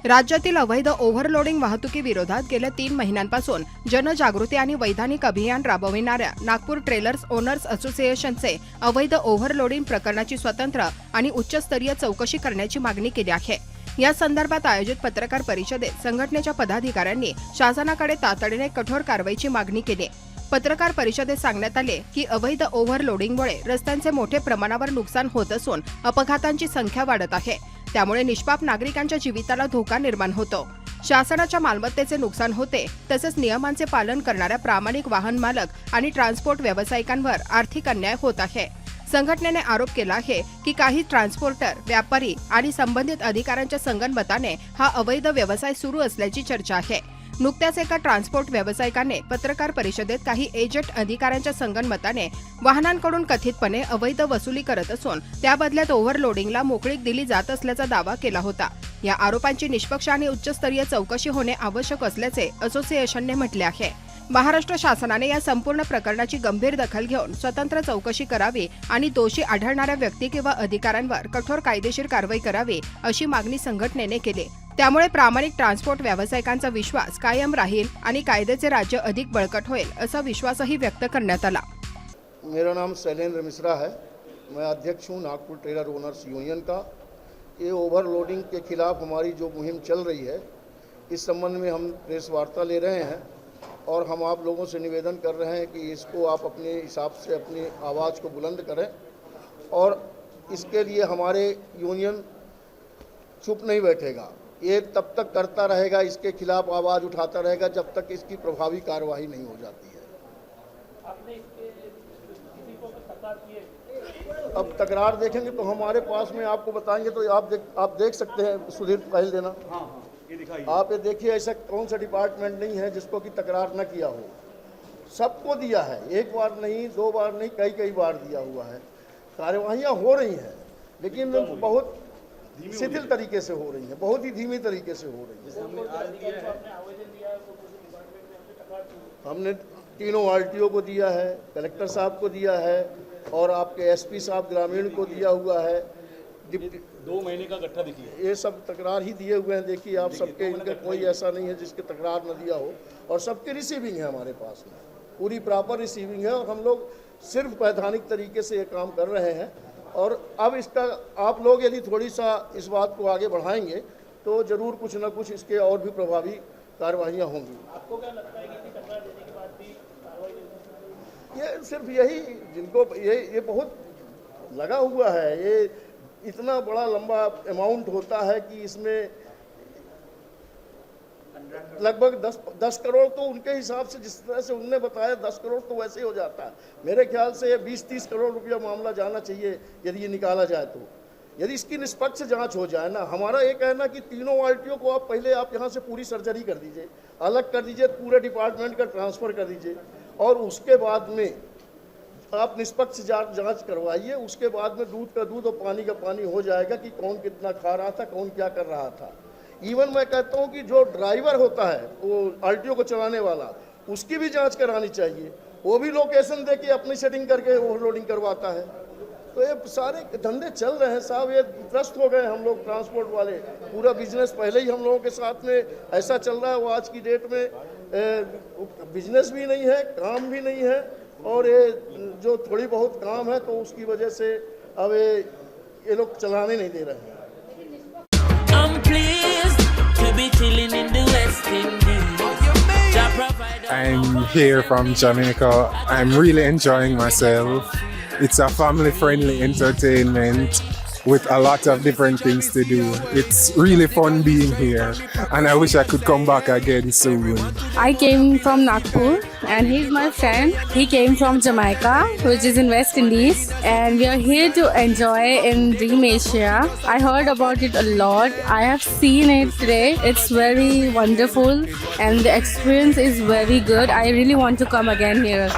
राज्यातील अवैध ओव्हरलोडिंग वाहतुकीविरोधात गेल्या 3 महिन्यांपासून जनजागृती आणि वैधानिक अभियान राबविणाऱ्या नागपूर ट्रेलर्स ओनर्स असोसिएशनचे अवैध ओव्हरलोडिंग प्रकरणाची स्वतंत्र आणि उच्चस्तरीय चौकशी करण्याची मागणी केली आहे। या संदर्भात आयोजित पत्रकार परिषदेत संघटनेच्या पदाधिकाऱ्यांनी शासनाकडे तातडीने कठोर कारवाईची मागणी केली। पत्रकार परिषदेत सांगण्यात आले की अवैध ओव्हरलोडिंगमुळे रस्त्यांचे मोठ्या प्रमाणावर नुकसान होत असून अपघातांची संख्या वाढत आहे। त्यामुळे निष्पाप नागरिकांच्या जीविताला धोका निर्माण होतो। शासनाच्या मालमत्तेचे नुकसान होते, तसेच नियमांचे पालन करणाऱ्या प्रामाणिक वाहन मालक आणि ट्रान्सपोर्ट व्यावसायिकांवर आर्थिक अन्याय होत आहे। संघटनेने आरोप केला आहे की काही ट्रान्सपोर्टर, व्यापारी आणि संबंधित अधिकाऱ्यांच्या संगनमताने हा अवैध व्यवसाय सुरू असल्याची चर्चा आहे। नुकत्याच एका ट्रान्सपोर्ट व्यावसायिकाने पत्रकार परिषदेत काही एजंट अधिकाऱ्यांच्या संगनमताने वाहनांकडून कथितपणे अवैध वसुली करत असून त्या बदल्यात ओव्हरलोडिंगला मोकळीक दिली जात असल्याचा दावा केला होता। या आरोपांची निष्पक्ष आणि उच्चस्तरीय चौकशी होणे आवश्यक असल्याचे असोसिएशनने म्हटले आहे। महाराष्ट्र शासनाने या संपूर्ण प्रकरणाची गंभीर दखल घेऊन स्वतंत्र चौकशी करावी आणि दोषी आढळणाऱ्या व्यक्ती किंवा अधिकाऱ्यांवर कठोर कायदेशीर कारवाई करावी अशी मागणी संघटनेने केली। त्यामुळे प्रामाणिक ट्रान्सपोर्ट व्यावसायिकांचा विश्वास कायम राहील आणि कायद्याचे राज्य अधिक बळकट होईल असा विश्वासही व्यक्त करण्यात आला। मेरा नाम शैलेंद्र मिश्रा है। मैं अध्यक्ष हूँ नागपुर ट्रेलर ओनर्स यूनियन का। ये ओवरलोडिंग के खिलाफ हमारी जो मुहिम चल रही है, इस संबंध में हम प्रेस वार्ता ले रहे हैं और हम आप लोगों से निवेदन कर रहे हैं कि इसको आप अपने हिसाब से अपनी आवाज़ को बुलंद करें और इसके लिए हमारे यूनियन चुप नहीं बैठेगा। ये तब तक करता रहेगा, इसके खिलाफ आवाज़ उठाता रहेगा जब तक इसकी प्रभावी कार्रवाई नहीं हो जाती है। आपने इसके किसी को तकरार की है? अब तकरार देखेंगे तो हमारे पास में आपको बताएंगे तो आप देख सकते हैं। सुधीर फाइल देना। हाँ, ये दिखाइए। आप ये देखिए, ऐसा कौन सा डिपार्टमेंट नहीं है जिसको कि तकरार न किया हो। सबको दिया है, एक बार नहीं, 2 बार नहीं, कई बार दिया हुआ है। कार्यवाहियाँ हो रही हैं लेकिन बहुत शिथिल तरीके से हो रही है, बहुत ही धीमी तरीके से हो रही है। हमने तीनों आरटीओ को दिया है, कलेक्टर साहब को दिया है और आपके एसपी साहब ग्रामीण को दिया हुआ है। 2 महीने का गट्ठा देखिए, ये सब तकरार ही दिए हुए हैं। देखिए आप सबके, इनका कोई ऐसा नहीं है जिसके तकरार न दिया हो और सबके रिसीविंग है हमारे पास में, पूरी प्रॉपर रिसीविंग है और हम लोग सिर्फ वैधानिक तरीके से ये काम कर रहे हैं। और अब इसका आप लोग यदि थोड़ी सा इस बात को आगे बढ़ाएंगे तो जरूर कुछ न कुछ इसके और भी प्रभावी कार्रवाइयाँ होंगी। आपको क्या लगता है कि तकरार देने के बाद भी कार्रवाई? ये सिर्फ यही जिनको ये बहुत लगा हुआ है, ये इतना बड़ा लंबा अमाउंट होता है कि इसमें लगभग 10 करोड़ तो उनके हिसाब से, जिस तरह से उनने बताया 10 करोड़ तो वैसे ही हो जाता है। मेरे ख्याल से 20-30 करोड़ रुपया मामला जाना चाहिए यदि ये निकाला जाए तो, यदि इसकी निष्पक्ष जांच हो जाए ना। हमारा ये कहना कि तीनों आरटीओ को आप पहले आप यहाँ से पूरी सर्जरी कर दीजिए, अलग कर दीजिए, पूरे डिपार्टमेंट का ट्रांसफ़र कर दीजिए और उसके बाद में आप निष्पक्ष जांच करवाइए। उसके बाद में दूध का दूध और पानी का पानी हो जाएगा कि कौन कितना खा रहा था, कौन क्या कर रहा था। इवन मैं कहता हूं कि जो ड्राइवर होता है, वो आरटीओ को चलाने वाला, उसकी भी जांच करानी चाहिए। वो भी लोकेशन दे के अपनी सेटिंग करके ओवरलोडिंग करवाता है। तो ये सारे धंधे चल रहे हैं साहब, ये त्रस्त हो गए हम लोग ट्रांसपोर्ट वाले। पूरा बिजनेस पहले ही हम लोगों के साथ में ऐसा चल रहा है, वो आज की डेट में बिजनेस भी नहीं है, काम भी नहीं है और ये जो थोड़ी बहुत काम है तो उसकी वजह से अब ये लोग चलाने नहीं दे रहे हैं। I'm here from Jamaica. I'm really enjoying myself. It's a family-friendly entertainment with a lot of different things to do. It's really fun being here and I wish I could come back again soon. I came from Nagpur and he's my friend. He came from Jamaica, which is in West Indies, and we are here to enjoy in Dream Asia. I heard about it a lot. I have seen it today. It's very wonderful and the experience is very good. I really want to come again here.